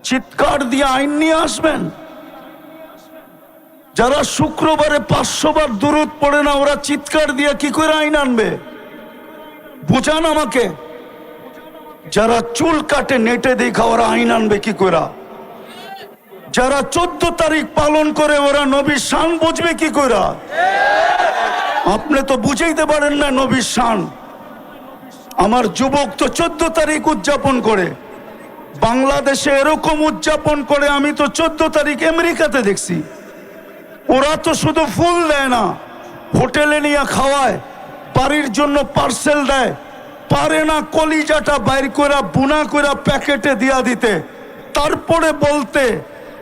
চিৎকার দিয়ে আইন নিয়ে আসবেন? যারা শুক্রবারে 500 বার দুরূদ পড়ে না, ওরা চিৎকার দিয়ে কি করে আইন আনবে? বুঝান আমাকে। যারা চুল কাটে নেটে দেখা, ওরা আইন আনবে কি করে? যারা 14 তারিখ পালন করে, ওরা নবীর শান বুঝবে কি করে? আপনি তো বুঝাইতে পারেন না নবীর শান। আমার যুবক তো 14 তারিখ উদযাপন করে, বাংলাদেশে এরকম উদযাপন করে আমি তো 14 তারিখ আমেরিকাতে দেখছি। ওরা তো শুধু ফুল দেয় না, হোটেলে নিয়ে খাওয়ায়, বাড়ির জন্য পার্সেল দেয়, পারে না কলিজাটা বাইর করে বুনা করে প্যাকেটে দিয়া দিতে, তারপরে বলতে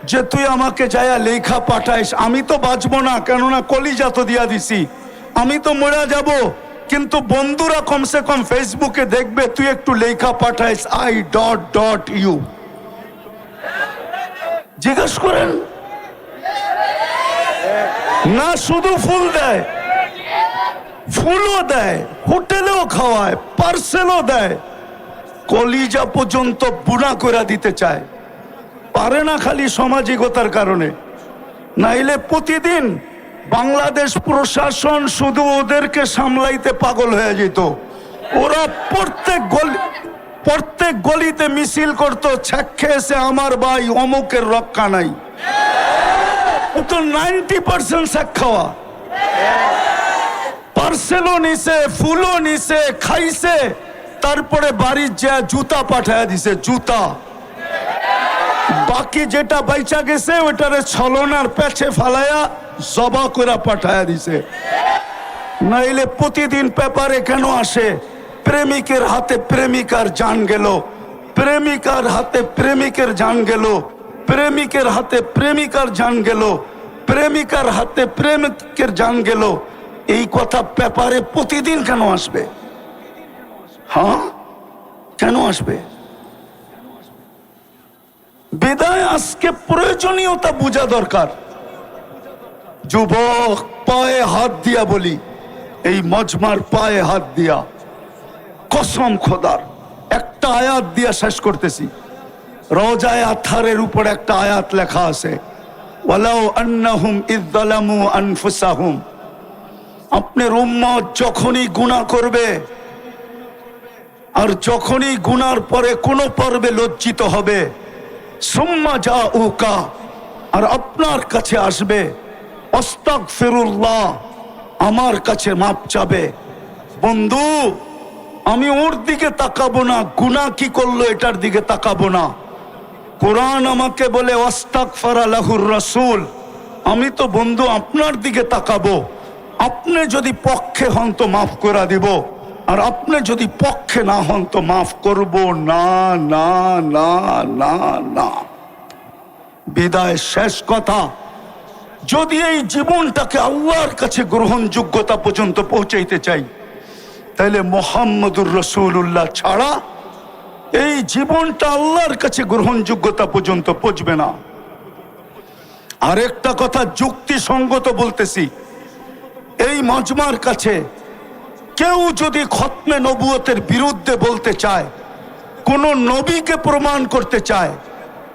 যে তুই আমাকে যায়া লেখা পাঠাইস। আমি তো বাঁচবো না, কেননা কলিজা তো দিয়া দিছি, আমি তো মরে যাব, কিন্তু বন্ধুরা কমসে কম ফেসবুকে দেখবে তুই একটু লেখা পাঠাইস I.U। জিজ্ঞেস করেন না, শুধু ফুল দেয়, ফুলও দেয়, হোটেলেও খাওয়ায়, পার্সেলও দেয়, কলিজা পর্যন্ত বুনা করে দিতে চায়। পারে না খালি সামাজিকতার কারণে, নাইলে প্রতিদিন বাংলাদেশ প্রশাসন শুধু ওদেরকে সামলাইতে পাগল হয়ে যেত। ওরা প্রত্যেক গলিতে মিছিল করতো, ছ্যাক খেয়েছে আমার ভাই অমুকের রক্ষা নাই। ও তো 90% ছ্যাক খাওয়া, পার্সেলও নিছে, ফুলও নিছে, খাইছে, তারপরে বাড়ির যা জুতা পাঠায় দিছে, জুতা। বাকি যেটা বাইচা গেছে ওটারে ছলনার পেছে ফালায়া জবা করে পাঠায় দিছে। নাইলে প্রতিদিন পেপারে কেন আসে প্রেমিকের হাতে প্রেমিকার জান গেল, প্রেমিকার হাতে প্রেমিকের জান গেল, প্রেমিকের হাতে প্রেমিকার জান গেল, প্রেমিকার হাতে প্রেমিকের জান গেল? এই কথা পেপারে প্রতিদিন কেন আসবে? হ্যাঁ, কেন আসবে? বিদায় আজকে প্রয়োজনীয়তা বোঝা দরকার। যুবক, পায়ে হাত দিয়া বলি, এই মজমার পায়ে হাত দিয়া কসম খোদার একটা আয়াত দিয়া শেষ করতেছি। রওজায়ে আতহারের উপর একটা আয়াত লেখা আছে, ওয়ালাউ আন্নাহুম ইয যালামু আনফুসাহুম। আপনার উম্মত যখনই গুনাহ করবে, আর যখনই গুনার পরে কোনো পর্বে লজ্জিত হবে, সুম্মা জাউকা, আর আপনার কাছে আসবে, আস্তাগফিরুল্লাহ, আমার কাছে মাপ চাবে। বন্ধু, আমি ওর দিকে তাকাবো না, গুনাহ কি করলো এটার দিকে তাকাবো না। কোরআন আমাকে বলে ওয়াস্তাগফারা লাহুর রাসূল, আমি তো বন্ধু আপনার দিকে তাকাবো। আপনি যদি পক্ষে হন তো মাফ করে দিব, আর আপনি যদি পক্ষে না হন তো মাফ করব না, না, না, না, না। বিদায় শেষ কথা, যদি এই জীবনটাকে আল্লাহর কাছে গ্রহণযোগ্যতা পর্যন্ত পৌঁছাইতে চাই, তাহলে মুহাম্মদুর রাসূলুল্লাহ ছাড়া এই জীবনটা আল্লাহর কাছে গ্রহণযোগ্যতা পর্যন্ত পৌঁছবে না। আরেকটা কথা যুক্তিসঙ্গত বলতেছি, এই মজমার কাছে কেউ যদি খতমে নবুয়তের বিরুদ্ধে বলতে চায়, কোন নবীকে প্রমাণ করতে চায়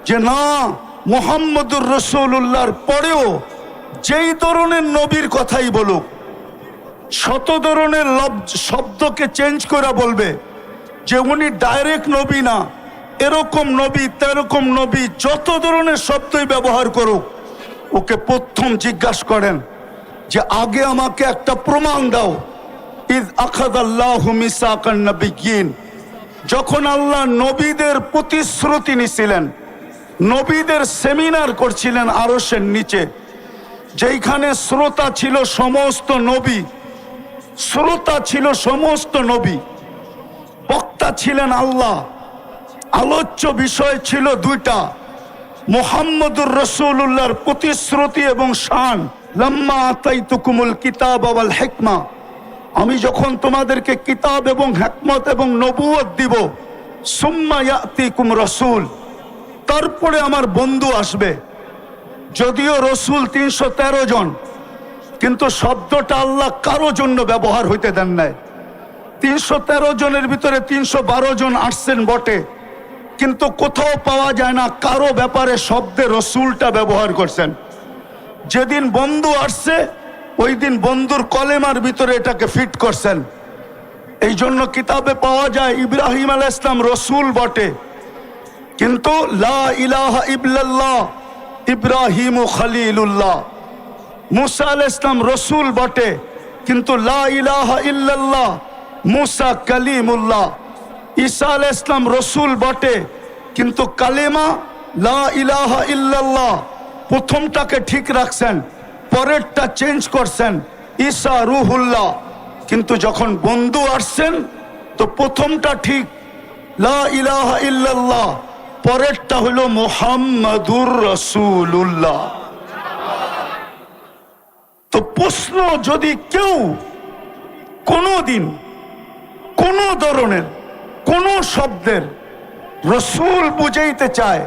যে না মুহাম্মদুর রাসূলুল্লাহর পরেও যেই ধরনের নবীর কথাই বলুক, শত ধরনের শব্দকে চেঞ্জ করে বলবে যে উনি ডাইরেক্ট নবী না, এরকম নবী, তেরকম নবী, যত ধরনের শব্দই ব্যবহার করুক, ওকে প্রথম জিজ্ঞাসা করেন যে আগে আমাকে একটা প্রমাণ দাও। ইয আখাযাল্লাহু মিসাকান নাবিয়্যিন, যখন আল্লাহ নবীদের প্রতিশ্রুতি নিছিলেন, নবীদের সেমিনার করছিলেন আরশের নিচে, যেখানে শ্রোতা ছিল সমস্ত নবী, শ্রোতা ছিল সমস্ত নবী, বক্তা ছিলেন আল্লাহ, আলোচ্য বিষয় ছিল দুইটা, মুহাম্মদুর রাসূলুল্লাহর প্রতিশ্রুতি এবং শান। লাম্মা আতাইতুকুমুল কিতাব ওয়াল হিকমা, আমি যখন তোমাদেরকে কিতাব এবং হিকমত এবং নবুয়ত দিব, সুম্মা ইয়াতিকুম রাসূল, তারপরে আমার বন্ধু আসবে। যদিও রসুল 313 জন, কিন্তু শব্দটা আল্লাহ কারো জন্য ব্যবহার হইতে দেন নাই। 313 জনের ভিতরে 312 জন আসছেন বটে, কিন্তু কোথাও পাওয়া যায় না কারো ব্যাপারে শব্দে রসুলটা ব্যবহার করছেন। যেদিন বন্ধু আসছে ওই দিন বন্ধুর কলেমার ভিতরে এটাকে ফিট করছেন। এই জন্য কিতাবে পাওয়া যায় ইব্রাহিম আলাইহিস সালাম রসুল বটে, কিন্তু লা ইলাহা ইল্লাল্লাহ ইব্রাহিম খলিলুল্লাহ। মুসা আলাইহিস সালাম রসুল বটে, কিন্তু লা ইলাহা ইল্লাল্লাহ মুসা কালিমুল্লাহ। ঈসা আলাইহিস সালাম রসুল বটে, কিন্তু কালেমা লা ইলাহা ইল্লাল্লাহ প্রথমটাকে ঠিক রাখছেন, পরেরটা চেঞ্জ করছেন ঈসা রুহুল্লাহ। কিন্তু যখন বন্ধু আসছেন তো প্রথমটা ঠিক লা ইলাহা ইল্লাল্লাহ, পরেরটা হলো মুহাম্মাদুর রাসূলুল্লাহ। তো প্রশ্ন, যদি কেউ কোনোদিন কোনো ধরনের কোনো শব্দের রসুল বুঝাইতে চায়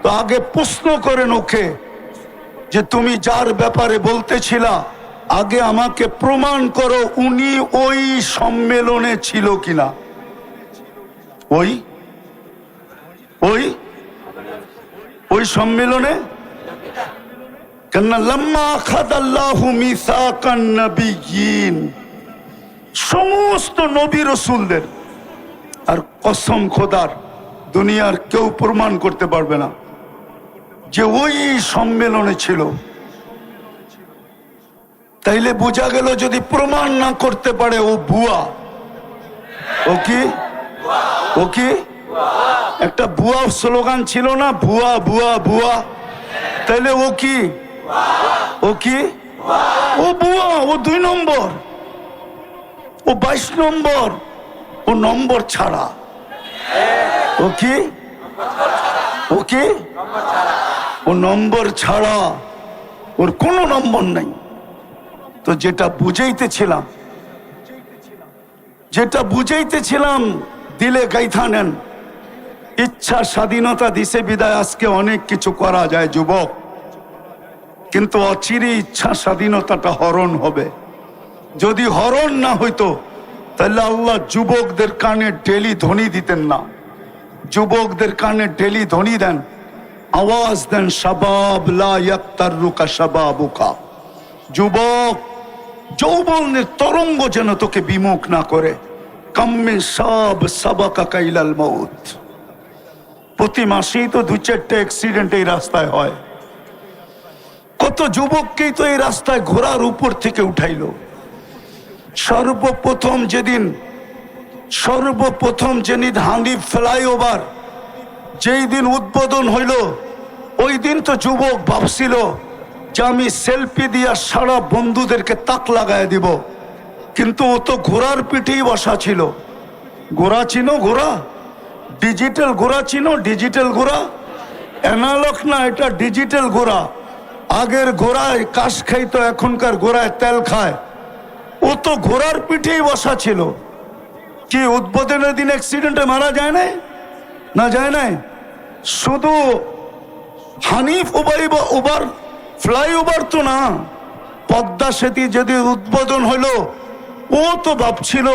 তো আগে প্রশ্ন করেন ওকে যে তুমি যার ব্যাপারে বলতেছিলা আগে আমাকে প্রমাণ করো উনি ওই সম্মেলনে ছিল কিনা। ওই ওই ওই সম্মেলনে কেননা লাম্মা আখাযাল্লাহু মিসাকান নাবিয়্যিন, সমস্ত নবী রসুলদের, আর কসম খোদার দুনিয়ার কেউ প্রমাণ করতে পারবে না যে ওই সম্মেলনে ছিল। তাইলে বোঝা গেল যদি প্রমাণ না করতে পারে ও ভুয়া। ও কি? ও কি? একটা ভুয়া স্লোগান ছিল না, ভুয়া ভুয়া ভুয়া। তাইলে ও কি? ও কি? ও ভুয়া, ও 2 নম্বর, ও 22 নম্বর, ও নম্বর ছাড়া। ও কি? ও কি? ও নম্বর ছাড়া, ওর কোনো নম্বর নাই। তো যেটা বুঝাইতেছিলাম দিলে গাইথা নেন। ইচ্ছা স্বাধীনতা দিছে বিদায় আজকে অনেক কিছু করা যায় যুবক, কিন্তু অচিরে ইচ্ছা স্বাধীনতাটা হরণ হবে। যদি হরণ না হইতো তাহলে আল্লাহ যুবকদের কানে ডেলি ধ্বনি দিতেন না। যুবকদের কানে ডেলি ধ্বনি দেন, আওয়াজ দেন, শাবাব লা ইয়াক্তারুকা শাবাবুকা। যুবক, যৌবনের তরঙ্গ যেন তোকে বিমুখ না করে। কাম্মে সাব সাবাকা কাইলাল মউত। প্রতি মাসেই তো 2-4টা অ্যাক্সিডেন্ট এই রাস্তায় হয়। কত যুবককেই তো এই রাস্তায় ঘোড়ার উপর থেকে উঠাইলো। সর্বপ্রথম যেদিন হানিফ ফ্লাইওভার যেই দিন উদ্বোধন হইল ওই দিন তো যুবক ভাবছিল যে আমি সেলফি দিয়া সারা বন্ধুদেরকে তাক লাগায় দিব, কিন্তু ও তো ঘোড়ার পিঠেই বসা ছিল। ঘোড়া চিনো? ঘোড়া ডিজিটাল ঘোড়া চিনো? ডিজিটাল ঘোড়া, অ্যানালগ না, এটা ডিজিটাল ঘোড়া। আগের ঘোড়ায় কাশ খাইতো, এখনকার ঘোড়ায় তেল খায়। ও তো ঘোড়ার পিঠেই বসা ছিল। কি উদ্বোধনের দিন অ্যাক্সিডেন্টে মারা যায় নাই? না যায় নাই। শুধু হানিফ ওভার ফ্লাইওভার তো না, পদ্মা সেতু যদি উদ্বোধন হইল ও তো ভাবছিল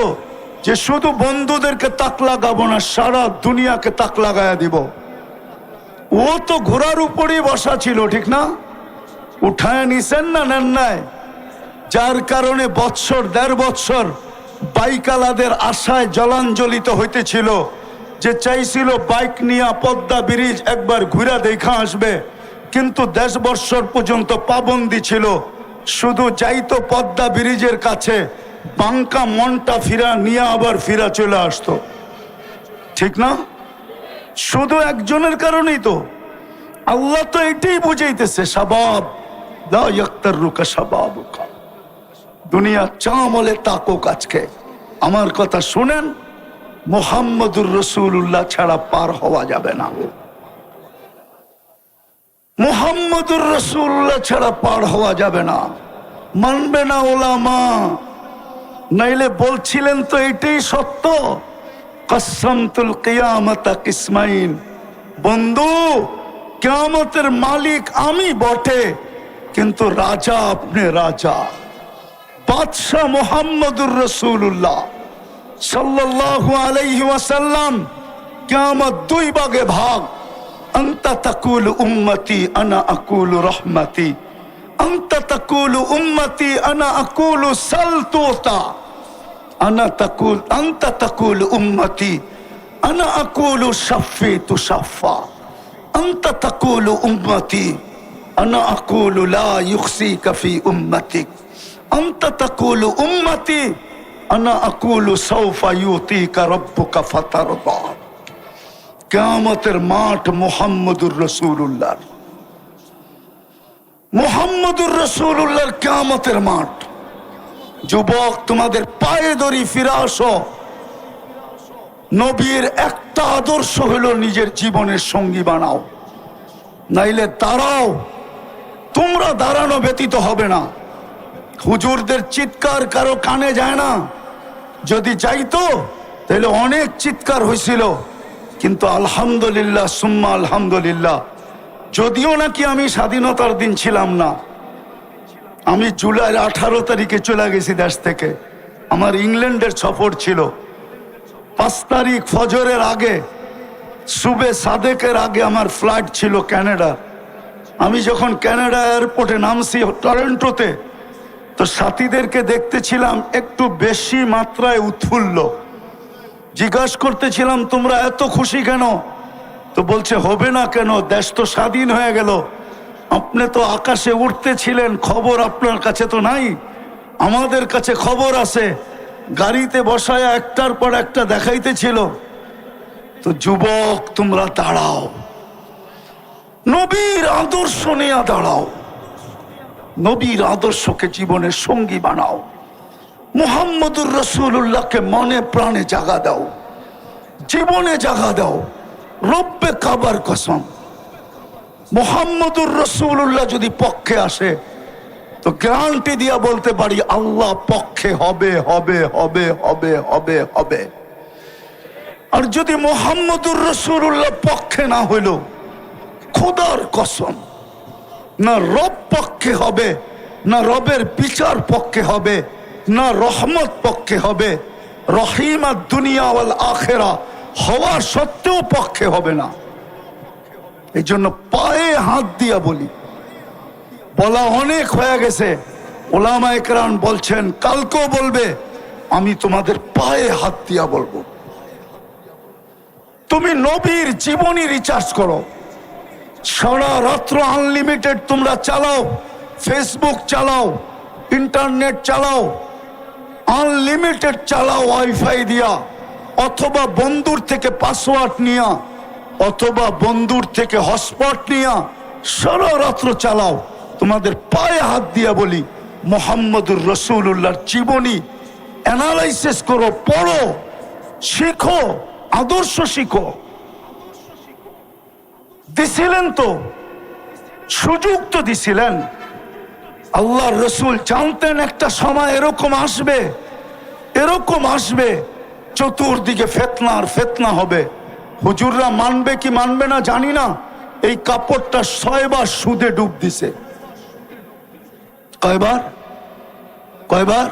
যে শুধু বন্ধুদেরকে তাক লাগাবো না, সারা দুনিয়াকে তাক লাগায়া দিব। ও তো ঘোড়ার উপরেই বসা ছিল, ঠিক না? উঠায় নিছেন না নেন নাই? যার কারণে 1.5 বৎসর বাইকালাদের আশায় জলাঞ্জলিত হইতেছিল, যে চাইছিল বাইক নিয়ে পদ্মা ব্রিজ একবার ঘুরা দেখা আসবে, কিন্তু 10 বৎসর পর্যন্ত পাবন্দি ছিল। শুধু যাইতো পদ্মা ব্রিজের কাছে, বাঙ্কা মনটা ফিরা নিয়ে আবার ফিরা চলে আসতো, ঠিক না? শুধু একজনের কারণেই তো। আল্লাহ তো এটাই বুঝাইতেছে, শাবাব লা ইয়াক্তারুকা শাবাবুকা। দুনিয়া চামলে তাকুক। আজকে আমার কথা শুনেন, মুহাম্মদুর রাসূলুল্লাহ ছাড়া পার হওয়া যাবে না। মুহাম্মদুর রাসূলুল্লাহ ছাড়া পার হওয়া যাবে না। মানবে না ওলামা, নাইলে বলছিলেন তো এটাই সত্য, কসমতুল কিয়ামাতা কিসমাইন। বন্ধু, কিয়ামতের মালিক আমি বটে, কিন্তু রাজা আপনি রাজা। বাদশাহ মুহাম্মদুর রাসূলুল্লাহ সাল্লাল্লাহু আলাইহি ওয়াসাল্লাম কিয়ামত দুই ভাগে ভাগ। আনতা তাকুলু উম্মতি আনা আকুলু রহমতি, আনতা তাকুলু উম্মতি আনা আকুলু সালতুতা, আনতা তাকুলু উম্মতি আনা আকুলু শাফি তুশাফা, আনতা তাকুলু উম্মতি আনা আকুলু লা ইউখসিকা ফি উম্মতিক, আনতা তাকুলু উম্মতি আনা আকুলু সাউফা ইউতিকা রাব্বুকা ফাতারদা। কিয়ামতের মাঠ মুহাম্মদুর রাসূলুল্লাহ, মুহাম্মদুর রাসূলুল্লাহর কিয়ামতের মাঠ। যুবক, তোমাদের পায়ে ধরি, ফিরে আসো। নবীর একটা আদর্শ হলো নিজের জীবনের সঙ্গী বানাও, নাইলে দাঁড়াও। তোমরা দাঁড়ানো ব্যতীত হবে না। হুজুরদের চিৎকার কারো কানে যায় না। যদি যাইতো তাহলে অনেক চিৎকার হয়েছিল, কিন্তু আলহামদুলিল্লাহ সুম্মা আলহামদুলিল্লাহ, যদিও নাকি আমি স্বাধীনতার দিন ছিলাম না, আমি জুলাইয়ের 18 তারিখে চলে গেছি দেশ থেকে। আমার ইংল্যান্ডের সফর ছিল। 5 তারিখ ফজরের আগে, সুবে সাদেকের আগে আমার ফ্লাইট ছিল কানাডা। আমি যখন কানাডা এয়ারপোর্টে নামছি টরন্টোতে, তো সাথীদেরকে দেখতেছিলাম একটু বেশি মাত্রায় উৎফুল্ল। জিজ্ঞাসা করতেছিলাম, তোমরা এত খুশি কেন? তো বলছে, হবে না কেন, দেশ তো স্বাধীন হয়ে গেল। আপনি তো আকাশে উঠতেছিলেন, খবর আপনার কাছে তো নাই, আমাদের কাছে খবর আছে। গাড়িতে বসায় একটার পর একটা দেখাইতেছিল। তো যুবক, তোমরা দাঁড়াও, নবীর আদর্শ নিয়ে দাঁড়াও, নবীর আদর্শকে জীবনের সঙ্গী বানাও। মুহাম্মদুর রাসূলুল্লাহকে মনে প্রাণে জাগা দাও, জীবনে জাগা দাও। রব্বে কাবার কসম, মুহাম্মদুর রাসূলুল্লাহ যদি পক্ষে আসে তো গ্যারান্টি দিয়া বলতে পারি, আল্লাহ পক্ষে হবে, হবে, হবে, হবে, হবে, হবে। আর যদি মুহাম্মদুর রাসূলুল্লাহ পক্ষে না হইল, খোদার কসম, না রব পক্ষে হবে, না রবের বিচার পক্ষে হবে, না রহমত পক্ষে হবে, রহিমা দুনিয়া ওয়াল আখিরা হওয়া সত্ত্বেও পক্ষে হবে না। এই জন্য পায়ে হাত দিয়া বলি, বলা অনেক হয়ে গেছে। ওলামায়ে কেরাম বলছেন, কালকেও বলবে, আমি তোমাদের পায়ে হাত দিয়া বলবো। তুমি নবীর জীবনী রিচার্জ করো, সারা রাত্র আনলিমিটেড তোমরা চালাও, ফেসবুক চালাও, ইন্টারনেট চালাও, আনলিমিটেড চালাও ওয়াইফাই দিয়া, অথবা বন্ধুর থেকে পাসওয়ার্ড নিয়া, অথবা বন্ধুর থেকে হটস্পট নিয়া সারা রাত্র চালাও। তোমাদের পায়ে হাত দিয়া বলি, মুহাম্মদুর রাসূলুল্লাহর জীবনী অ্যানালাইসিস করো, পড়ো, শিখো, আদর্শ শিখো। দিছিলেন তো, সুযোগ তো দিছিলেন। আল্লাহর রসুল জানতেন একটা সময় এরকম আসবে, এরকম আসবে, চতুর্দিকে ফিতনা আর ফিতনা হবে। হুজুররা মানবে কি মানবে না জানি না। এই কাপড়টা 6 বার সুদে ডুব দিছে। কয়বার? কয়বার?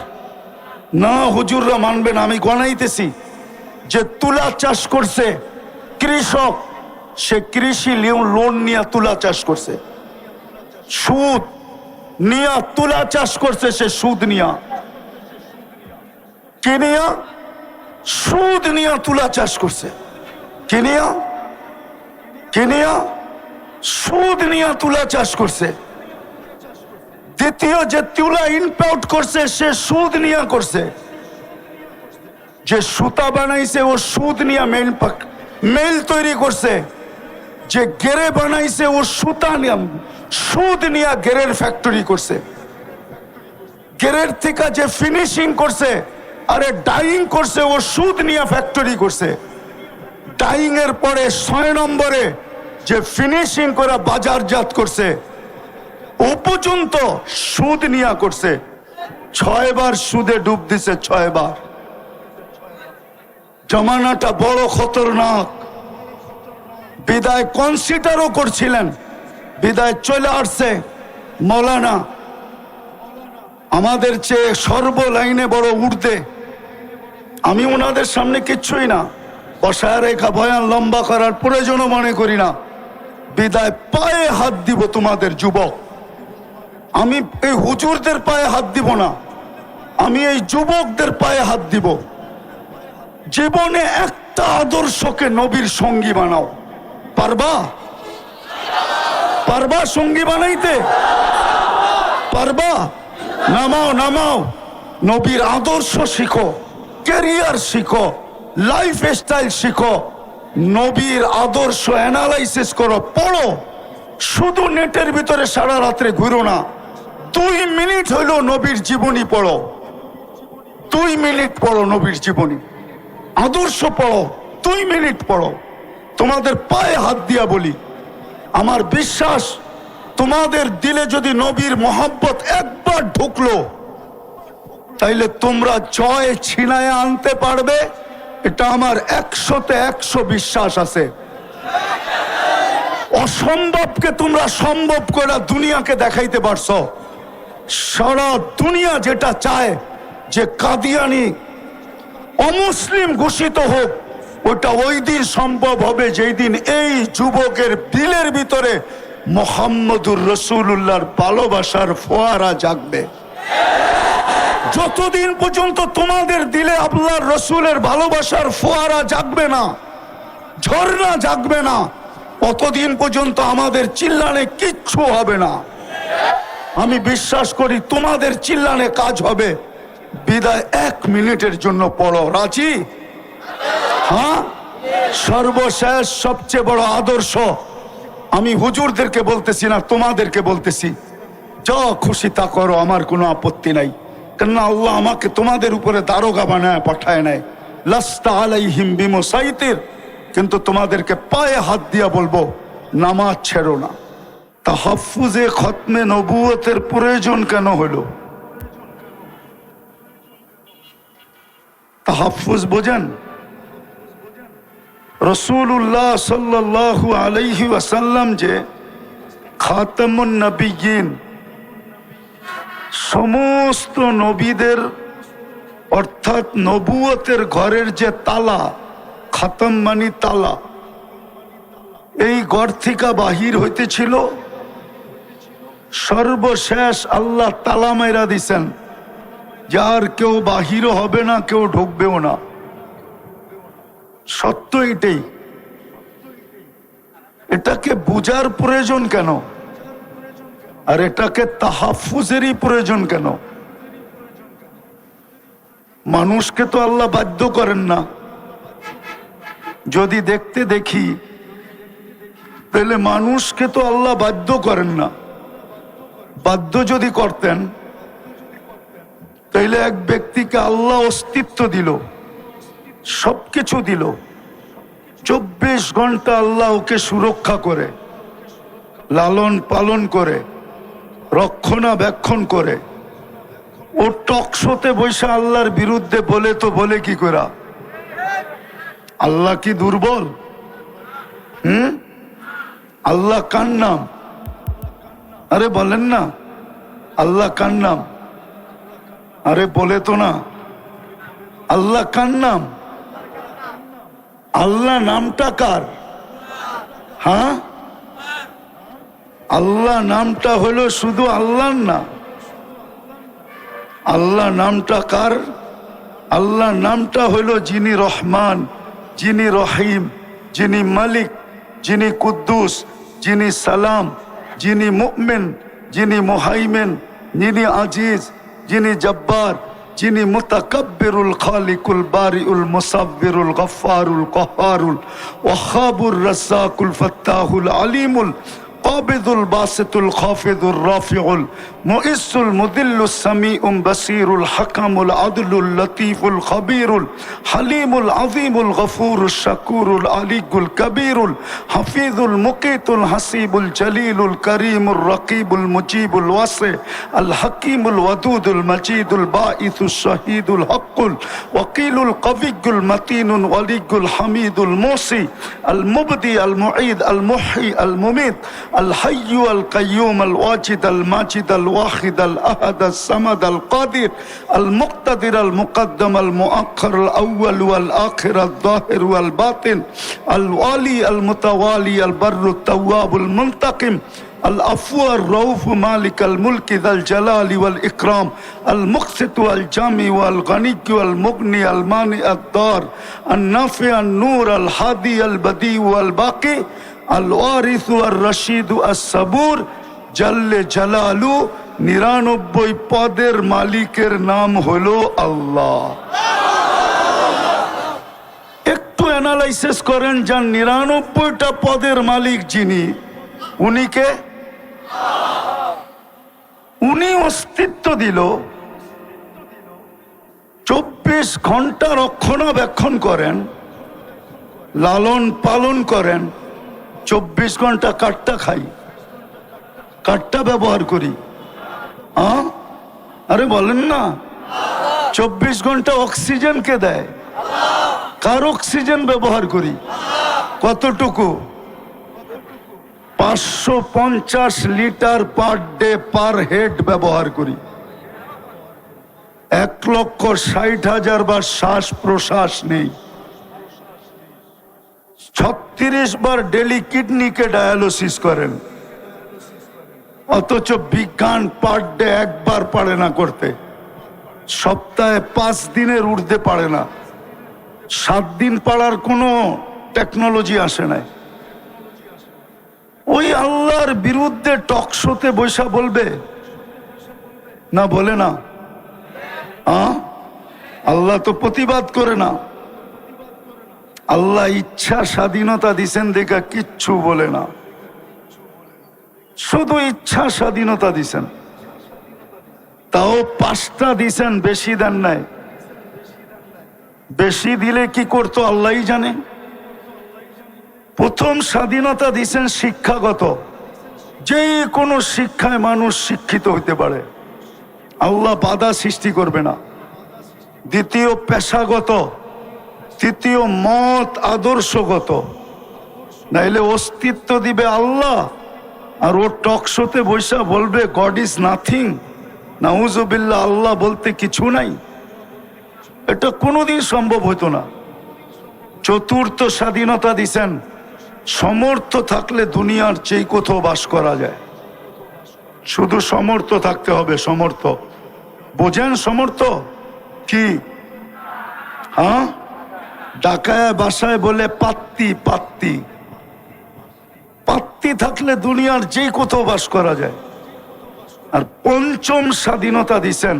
না, হুজুররা মানবে না। আমি গণাইতেছি, যে তুলা চাষ করছে কৃষক, সে কৃষি লোন নিয়ে তুলা চাষ করছে, সুদ নিয়া তুলা চাষ করছে, সে সুদ নিয়া, কে নিয়া? সুদ নিয়া তুলা চাষ করছে। কে নিয়া? কে নিয়া? সুদ নিয়া তুলা চাষ করছে। দ্বিতীয়, যে তুলা ইম্পোর্ট করছে, সে সুদ নিয়া করছে। যে সুতা বানাইছে, ও সুদ নিয়া মেল তৈরি করছে। যে গেরে বানাইছে, ও সুতা নিয়া, সুদ নিয়া গেরের ফ্যাক্টরি করছে। গেরের থেকে যে ফিনিশিং করছে, আরে ডাইং করছে, ও সুদ নিয়া ফ্যাক্টরি করছে। ডাইং এর পরে 6 নম্বরে যে ফিনিশিং করে বাজারজাত করছে, ও পর্যন্ত সুদ নিয়া করছে। 6 বার সুদে ডুব দিছে, 6 বার। জমানাটা বড় খতরনাক। বিদায় কনসিডারও করছিলেন, বিদায় চলে আসছে মৌলানা, আমাদের চেয়ে সর্ব লাইনে বড় ঊর্ধ্বে। আমি ওনাদের সামনে কিচ্ছুই না, বসায় রেখা বয়ান লম্বা করার প্রয়োজনও মনে করি না। বিদায় পায়ে হাত দিব তোমাদের যুবক। আমি এই হুজুরদের পায়ে হাত দিব না, আমি এই যুবকদের পায়ে হাত দিব। জীবনে একটা আদর্শকে নবীর সঙ্গী বানাও। পারবা? পারবা সঙ্গী বানাইতে? পারবা? নামাও নামাও, নবীর আদর্শ শিখো, ক্যারিয়ার শিখো, লাইফ স্টাইল শিখো, নবীর আদর্শ অ্যানালাইসিস করো, পড়ো। শুধু নেটের ভিতরে সারা রাত্রে ঘুরো না। 2 মিনিট হইলো নবীর জীবনী পড়ো, 2 মিনিট পড়ো নবীর জীবনী, আদর্শ পড়ো, 2 মিনিট পড়ো। তোমাদের পায়ে হাত দিয়া বলি, আমার বিশ্বাস তোমাদের দিলে যদি নবীর মোহাব্বত একবার ঢুকলো, তাইলে তোমরা জয় ছিনায় আনতে পারবে। এটা আমার 100-তে 100 বিশ্বাস আছে। অসম্ভবকে তোমরা সম্ভব করে দুনিয়াকে দেখাইতে পারছো। সারা দুনিয়া যেটা চায় যে কাদিয়ানি অমুসলিম ঘোষিত হোক, ওটা ওই দিন সম্ভব হবে যেই দিন এই যুবকের দিলের ভিতরে মুহাম্মদুর রাসূলুল্লাহর ভালোবাসার ফোয়ারা জাগবে। যতদিন পর্যন্ত তোমাদের দিলে আল্লাহর রসুলের ভালোবাসার ফোয়ারা জাগবে না, ঝর্ণা জাগবে না, ততদিন পর্যন্ত আমাদের চিল্লানে কিচ্ছু হবে না। আমি বিশ্বাস করি তোমাদের চিল্লানে কাজ হবে। বিদায় 1 মিনিটের জন্য পড়ো। রাজি? হ্যাঁ? সর্বশেষ সবচেয়ে বড় আদর্শ, আমি হুজুরদেরকে বলতেছি না, তোমাদেরকে বলতেছি, যা খুশি তা করো, আমার কোনো আপত্তি নাই। কেননা আল্লাহ আমাকে তোমাদের উপরে দারোগা বানায় পাঠায় নাই। লাস্তা আলাইহিম বিমুসাইতির। কিন্তু তোমাদেরকে পায়ে হাত দিয়া বলবো, নামাজ ছেড়ো না। তাহাফুজে খতমে নবুয়তের প্রয়োজন কেন হলো? তাহাফুজ বোঝেন? রাসূলুল্লাহ সাল্লাল্লাহু আলাইহি ওয়াসাল্লাম যে খাতামুন নবিয়্যিন, সমস্ত নবীদের অর্থাৎ নবুয়তের ঘরের যে তালা, খাতাম মানে তালা, এই ঘর থেকে বাহির হইতেছিল, সর্বশেষ আল্লাহ তালা মাইরা দিছেন, যার কেউ বাহিরও হবে না, কেউ ঢুকবেও না। সত্য এটাই। এটাকে বুঝার প্রয়োজন কেন? আর এটাকে তাহাফুজেরই প্রয়োজন কেন? মানুষকে তো আল্লাহ বাধ্য করেন না। যদি দেখতে দেখি তাহলে মানুষকে তো আল্লাহ বাধ্য করেন না। বাধ্য যদি করতেন তাইলে এক ব্যক্তিকে আল্লাহ অস্তিত্ব দিল, সবকিছু দিল, 24 ঘন্টা আল্লাহ ওকে সুরক্ষা করে, লালন পালন করে, রক্ষণাবেক্ষণ করে। ও টকশোতে বসে আল্লাহর বিরুদ্ধে বলে তো বলে কি করে? আল্লাহ কি দুর্বল? আল্লাহ কার নাম? আরে বলেন না, আল্লাহ কার নাম? আরে বলে তো না, আল্লাহ কার নাম? আল্লাহ নামটা কার? হ্যাঁ, আল্লাহ নামটা হলো শুধু আল্লাহর না। আল্লাহ নামটা কার? আল্লাহ নামটা হলো যিনি রহমান, যিনি রহিম, যিনি মালিক, যিনি কুদ্দুস, যিনি সালাম, যিনি মুমিন, যিনি মুহাইমিন, যিনি আজিজ, যিনি জব্বার, যিনি মুতাকাব্বিরুল খালিকুল বারিউল মুসাব্বিরুল গফফারুল কহ্হারুল ওয়াহাবুর রাজ্জাকুল ফাত্তাহুল আলিমুল قابض الباسط الخافض الرافع المؤس المذل السميع بصير الحكم العدل اللطيف الخبير الحليم العظيم الغفور الشكور العلي الكبير الحفيظ المقيت الحسيب الجليل الكريم الرقيب المجيب الواسع الحكيم الودود المجيد الباعث الشهيد الحق الوكيل القوي المتين الولي الحميد الموصي المبدي المعيد المحيي المميت الحي القيوم الواجد الماجد الواحد الأحد الصمد القادر المقتدر المقدم المؤخر الأول والآخر الظاهر والباطن الوالي المتوالي البر التواب المنتقم العفو الرؤوف مالك الملك ذا الجلال والإكرام المقسط والجامع والغني والمغني المانع الضار النافع النور الهادي البديع والباقي الوارث والرشيد الصبور জাল্লে জালালু 99 পদের মালিকের নাম হলো আল্লাহ। একটু অ্যানালাইসিস করেন, যার 99টা পদের মালিক যিনি, উনিকে উনি অস্তিত্ব দিল, 24 ঘন্টা রক্ষণাবেক্ষণ করেন, লালন পালন করেন। 24 ঘন্টা কাঠটা খাই, কাঠটা ব্যবহার করি, আরে বলেন না। 24 ঘন্টা অক্সিজেন কে দেয়? কার অক্সিজেন ব্যবহার করি? কতটুকু? 550 litre per day per head ব্যবহার করি। 1,60,000 বার শ্বাস প্রশ্বাস নেই। 36 বার ডেলি কিডনিকে ডায়ালিসিস করেন, অথচ বিজ্ঞান পার ডে একবার পারে না করতে। সপ্তাহে 5 দিনের ঊর্ধ্বে পারে না। 7 দিন পাড়ার কোনো টেকনোলজি আসে নাই। ওই আল্লাহর বিরুদ্ধে টক শোতে বৈশা বলবে না? বলে না? আল্লাহ তো প্রতিবাদ করে না। আল্লাহ ইচ্ছা স্বাধীনতা দিছেন দেখা কিচ্ছু বলে না, শুধু ইচ্ছা স্বাধীনতা দিছেন। তাও 5টা দিছেন, বেশি দেন নাই। বেশি দিলে কি করতো আল্লাহই জানে। প্রথম স্বাধীনতা দিছেন শিক্ষাগত, যে কোনো শিক্ষায় মানুষ শিক্ষিত হইতে পারে, আল্লাহ বাধা সৃষ্টি করবে না। দ্বিতীয় পেশাগত, তৃতীয় মত আদর্শগত। নাইলে অস্তিত্ব দিবে আল্লাহ, আর ও টক শোতে বৈশা বলবে গড ইজ নাথিং, নাউজুবিল্লাহ, আল্লাহ বলতে কিছু নাই। এটা কোনোদিন সম্ভব হতো না। চতুর্থ স্বাধীনতা দিছেন, সমর্থ থাকলে দুনিয়ার যেই কোথাও বাস করা যায়। শুধু সমর্থ থাকতে হবে। সমর্থ বোঝেন? সমর্থ কি? ঢাকায় বাসায় বলে পাত্তি, পাত্তি। পাত্তি থাকলে দুনিয়ার যেই কোথাও বাস করা যায়। আর পঞ্চম স্বাধীনতা দিছেন,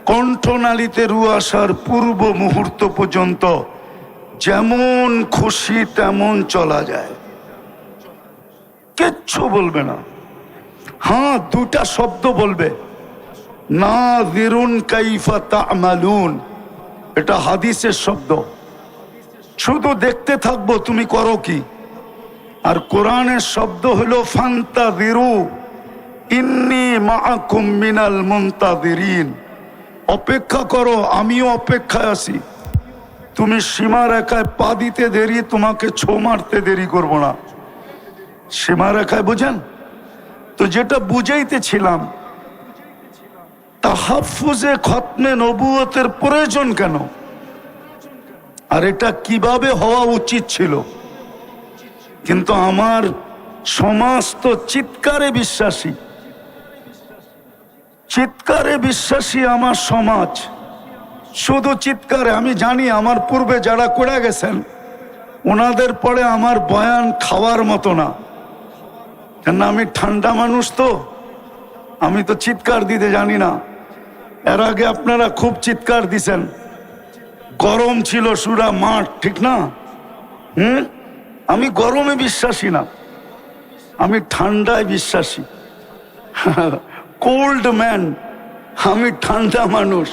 কণ্ঠনালীতে রু আসার পূর্ব মুহূর্ত পর্যন্ত যেমন খুশি তেমন চলা যায়, কিচ্ছু বলবে না। দুটা শব্দ বলবে, নাযিরুন কাইফা তা'মালুন। এটা হাদিসের শব্দ। শুধু দেখতে থাকবো তুমি করো কি। আর কোরআনের শব্দ হলো ফান্তাযিরু ইন্নী মাআকুম মিনাল মুনতাযিরিন। অপেক্ষা করো, আমিও অপেক্ষায় আছি। তুমি সীমারেখায় পা দিতে দেরি, তোমাকে ছো মারতে দেরি করব না। সীমারেখায় বুঝেন তো? যেটা বুঝাইতেছিলাম, তাহাফুজে খতমে নবুয়তের প্রয়োজন কেন, আর এটা কিভাবে হওয়া উচিত ছিল। কিন্তু আমার সমাজ তো চিৎকারে বিশ্বাসী, চিৎকারে বিশ্বাসী আমার সমাজ, শুধু চিৎকারে। আমি জানি আমার পূর্বে যারা করে গেছেন ওনাদের পরে আমার বয়ান খাওয়ার মতো না, কেন আমি ঠান্ডা মানুষ, তো আমি তো চিৎকার দিতে জানি না। এর আগে আপনারা খুব চিৎকার দিছেন, গরম ছিল সুরা মাঠ, ঠিক না? আমি গরমে বিশ্বাসী না, আমি ঠান্ডায় বিশ্বাসী। কোল্ড ম্যান, আমি ঠান্ডা মানুষ।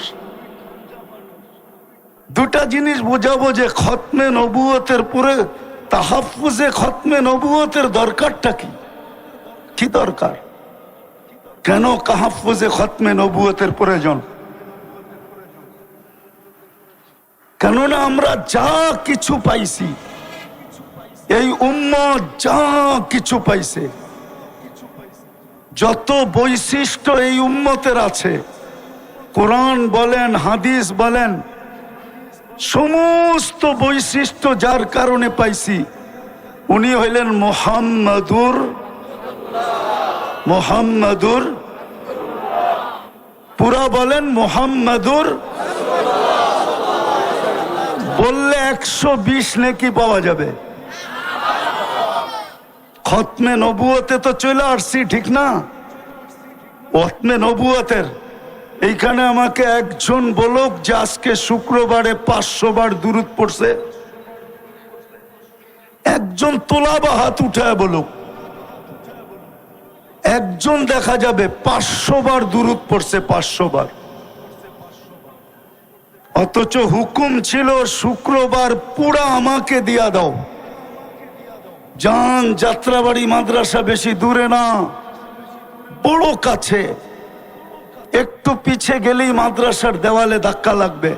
দুটা জিনিস বোঝাবো যে খতমে নবুয়তের পরে তাহাফুজে খতমে নবুয়তের দরকারটা কি, কি দরকার, কেন তাহাফুজে খতমে নবুয়তের প্রয়োজন। কেননা আমরা যা কিছু পাইছি, এই উম্মত যা কিছু পাইছে, যত বৈশিষ্ট্য এই উম্মতের আছে, কোরআন বলেন হাদিস বলেন, সমস্ত বৈশিষ্ট্য যার কারণে পাইছি উনি হইলেন মোহাম্মদুর পুরা বলেন মোহাম্মদুর, বললে 120 নেকি পাওয়া যাবে। খতমে নবুয়তে তো চলে আসছি, ঠিক না? খতমে নবুয়তের এইখানে আমাকে একজন বলুক যে আজকে শুক্রবারে 500 বার দুরূদ পড়ছে। একজন তোলা বা হাত উঠায় বলুক, একজন দেখা যাবে 500 বার দুরূদ পড়ছে, 500 বার। অথচ হুকুম ছিল শুক্রবার পুরা আমাকে দিয়া দাও। যান, যাত্রাবাড়ি মাদ্রাসা বেশি দূরে না, বড় কাছে, একটু পিছে গেলেই মাদ্রাসার দেওয়ালে ধাক্কা লাগবে।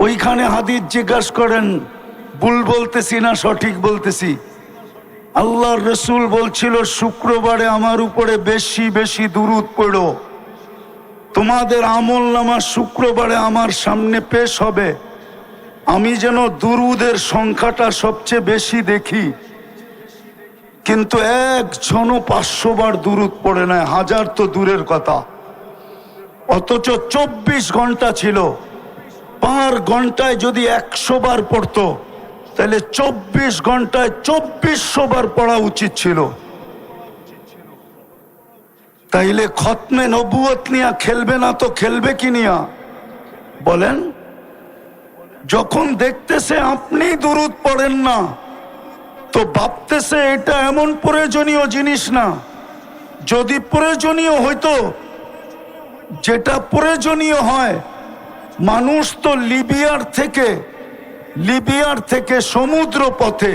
ওইখানে হাদিস জিজ্ঞাসা করেন, ভুল বলতেছি না সঠিক বলতেছি? আল্লাহর রসুল বলছিল শুক্রবারে আমার উপরে বেশি বেশি দুরূদ পড়ো, তোমাদের আমল নামা শুক্রবারে আমার সামনে পেশ হবে, আমি যেন দুরূদের সংখ্যাটা সবচেয়ে বেশি দেখি। কিন্তু একজনও 500 বার দুরূদ পড়ে নাই, 1000 তো দূরের কথা। অথচ 24 ঘন্টা ছিল, পার ঘন্টায় যদি 100 বার পড়তো তাহলে 24 ঘন্টায় 2400 বার পড়া উচিত ছিল। তাইলে খতমে নবুয়ত নিয়া খেলবে না তো খেলবে কি নিয়া বলেন? যখন দেখতেছে আপনি দুরূদ পড়েন না, তো ভাবতেছে এটা এমন প্রয়োজনীয় জিনিস না। যদি প্রয়োজনীয় হইতো, যেটা প্রয়োজনীয় হয়, মানুষ তো লিবিয়ার থেকে সমুদ্র পথে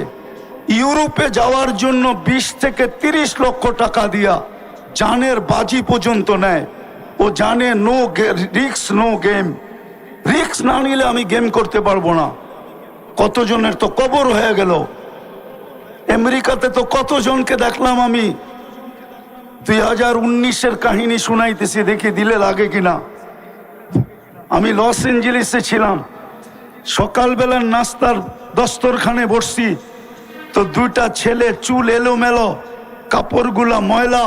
ইউরোপে যাওয়ার জন্য 20 থেকে 30 লক্ষ টাকা দিয়া জানের বাজি পর্যন্ত নেয়। ও জানে no risk no game, risk না নিলে আমি গেম করতে পারবো না। কতজনের তো কবর হয়ে গেল। আমেরিকাতে তো কতজনকে দেখলাম আমি, 2019-এর কাহিনী শুনাইতেছি, দেখি দিলে লাগে কিনা। আমি লস এঞ্জেলিসে ছিলাম, সকালবেলার নাস্তার দস্তরখানে বসছি, তো 2টা ছেলে, চুল এলোমেলো, কাপড়গুলা ময়লা,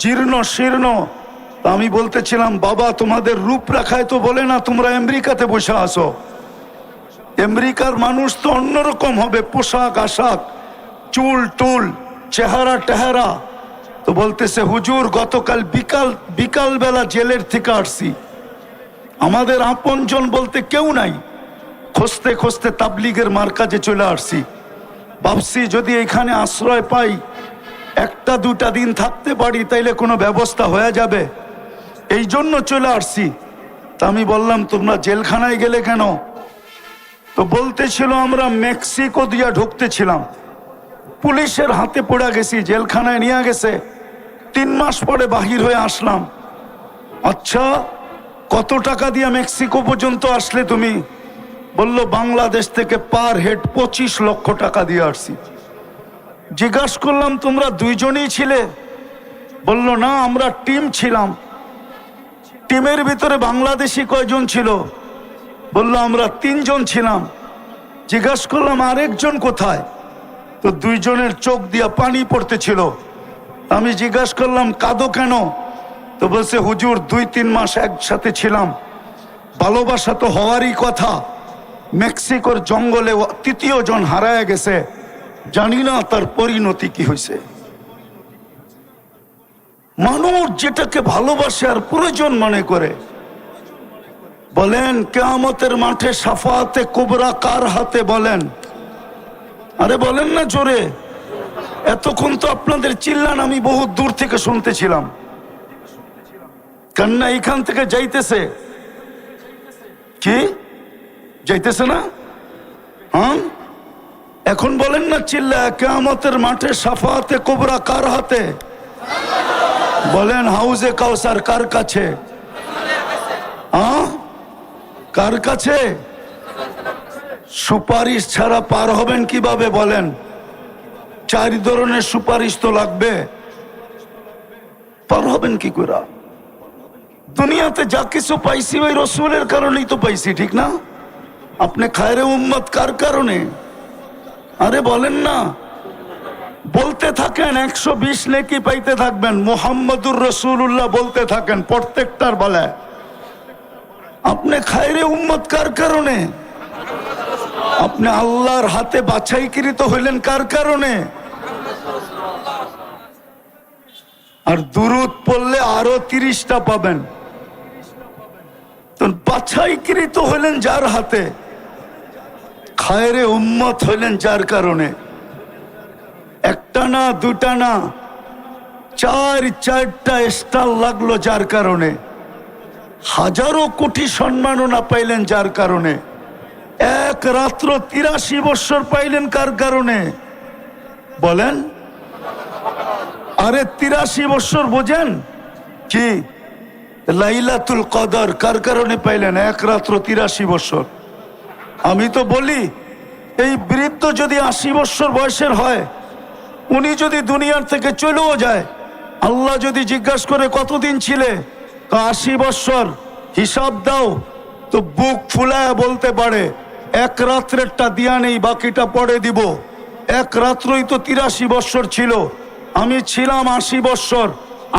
জীর্ণ শীর্ণ। আমি বলতেছিলাম, বাবা তোমাদের রূপরেখায় তো বলে না তোমরা আমেরিকাতে বসে আসো, আমেরিকার মানুষ তো অন্যরকম হবে, পোশাক আশাক, চুল টুল, চেহারা টেহারা। তো বলতেছে, হুজুর গতকাল বিকাল বেলা জেলের থেকে আসছি, আমাদের আপনজন বলতে কেউ নাই, খুঁজতে খুঁজতে তাবলিগের মার্কাজে চলে আসছি। ভাবছি যদি এখানে আশ্রয় পাই, 1-2টা দিন থাকতে পারি, তাইলে কোনো ব্যবস্থা হয়ে যাবে, এই জন্য চলে আসছি। তা আমি বললাম, তোমরা জেলখানায় গেলে কেন? তো বলতেছিল, আমরা মেক্সিকো দিয়া ঢুকতেছিলাম, পুলিশের হাতে পড়ে গেছি, জেলখানায় নিয়ে গেছে, 3 মাস পরে বাহির হয়ে আসলাম। আচ্ছা, কত টাকা দিয়া মেক্সিকো পর্যন্ত আসলে তুমি? বলল, বাংলাদেশ থেকে পার হেড 25 লক্ষ টাকা দিয়ে আসছি। জিজ্ঞাসা করলাম, তোমরা 2 জনই ছিলে? বলল, না, আমরা টিম ছিলাম। টিমের ভিতরে বাংলাদেশি কয়জন ছিল? বলল, আমরা 3 জন ছিলাম। জিজ্ঞাসা করলাম, আরেকজন কোথায়? তো 2 জনের চোখ দিয়া পানি পড়তেছিল। আমি জিজ্ঞাসা করলাম, কাঁদো কেন? তো বলছে, হুজুর 2-3 মাস একসাথে ছিলাম, ভালোবাসা তো হওয়ারই কথা, মেক্সিকোর জঙ্গলে 3য় জন হারায় গেছে, জানি না তার পরিণতি কি হয়েছে। মানুষ যেটাকে ভালোবাসে আর প্রয়োজন মনে করে, বলেন কিয়ামতের মাঠে শাফাআতে কুবরা কার হাতে? বলেন, আরে বলেন না জোরে। এতক্ষণ তো আপনাদের চিল্লান আমি বহু দূর থেকে শুনতেছিলাম, কান্না এখান থেকে যাইতেছে কি? যাইতেছে না? হ্যাঁ, এখন বলেন না চিল্লা, কিয়ামতের মাঠে শাফাআতে কুবরা কার হাতে? বলেন, হাউজে কাউসার কার কাছে? হ্যাঁ, কার কাছে? সুপারিশ ছাড়া পার হবেন কিভাবে বলেন? 4 ধরনের সুপারিশ তো লাগবে, পার হবেন কি করে? দুনিয়াতে যা কিছু পাইছি ওই রসুলের কারণেই তো পাইছি, ঠিক না? আপনি খায়রে উম্মত কার কারণে? আরে বলেন না, বলতে থাকেন, 120 নেকি পাইতে থাকবেন। মুহাম্মদুর রাসূলুল্লাহ বলতে থাকেন প্রত্যেকটার বেলায়। আপনি খায়রে উম্মত কার কারণে? আপনি আল্লাহর হাতে বাছাইকৃত হইলেন কার কারণে? আর দুরূদ পড়লে আরো 30টা পাবেন। তো বাছাইকৃত হইলেন যার হাতে, খায়রে উম্মত হইলেন যার কারণে। একটা না, দুটা না, 4টা স্টার লাগলো যার কারণে। হাজারো কোটি সম্মাননা পাইলেন যার কারণে। এক রাত্র 83 বছর পাইলেন কার কারণে? বলেন। আরে 83 বছর বোঝেন কি? লাইলাতুল কদর কার কারণে পাইলেন? এক রাত্র 83 বছর। আমি তো বলি, এই বৃদ্ধ যদি 80 বছর বয়সের হয়, উনি যদি দুনিয়ার থেকে চলেও যায়, আল্লাহ যদি জিজ্ঞাসা করে কতদিন ছিলে, 80 বছর, হিসাব দাও, তো বুক ফুলায় বলতে পারে এক রাত্রেরটা দিয়া নেই, বাকিটা পরে দিব। এক রাত্রই তো 83 বছর ছিল, আমি ছিলাম 80 বছর।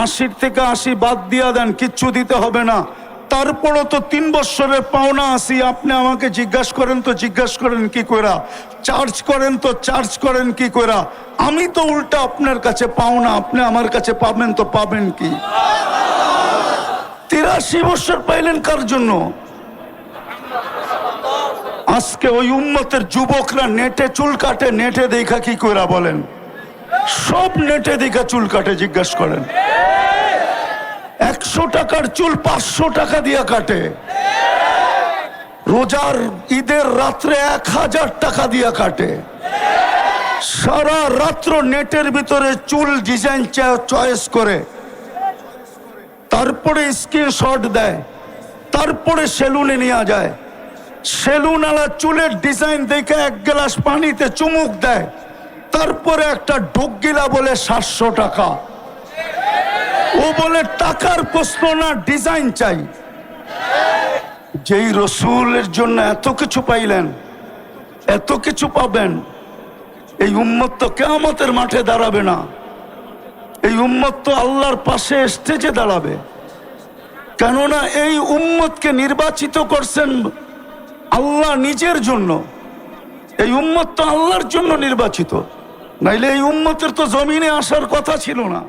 80 থেকে 80 বাদ দিয়া দেন, কিচ্ছু দিতে হবে না। তারপরও তো 3 বছরের পাওনা আছি। আপনি আমাকে জিজ্ঞাসা করেন তো জিজ্ঞাসা করেন কি কইরা? চার্জ করেন তো চার্জ করেন কি কইরা? আমি তো উল্টা আপনার কাছে পাওনা, আপনি আমার কাছে পাবেন তো পাবেন কি? 83 বছর পাইলেন কার জন্য? আজকে ওই উম্মতের যুবকরা নেটে চুল কাটে, নেটে দেখা কি কইরা বলেন? সব নেটে দেখা চুল কাটে, জিজ্ঞাসা করেন। 100 টাকার চুল 500 টাকা দিয়া কাটে। রোজার ঈদের রাত্রে 1000 টাকা দিয়া কাটে। সারা রাত্র নেটের ভিতরে চুল ডিজাইন চয়েস করে, তারপরে স্ক্রিনশট দেয়, তারপরে সেলুনে নিয়ে যায়। সেলুনওয়ালা চুলের ডিজাইন দেখে 1 গ্লাস পানিতে চুমুক দেয়, তারপরে একটা ডুগগিলা বলে 700 টাকা। ও বলে টাকার প্রশ্ন না, ডিজাইন চাই। যেই রসুলের জন্য এত কিছু পাইলেন, এত কিছু পাবেন, এই উম্মত তো কিয়ামতের মাঠে দাঁড়াবে না। এই উম্মত তো আল্লাহর পাশে স্টেজে দাঁড়াবে। কেননা এই উম্মতকে নির্বাচিত করছেন আল্লাহ নিজের জন্য। এই উম্মত তো আল্লাহর জন্য নির্বাচিত, নাইলে এই উম্মতের তো জমিনে আসার কথা ছিল না।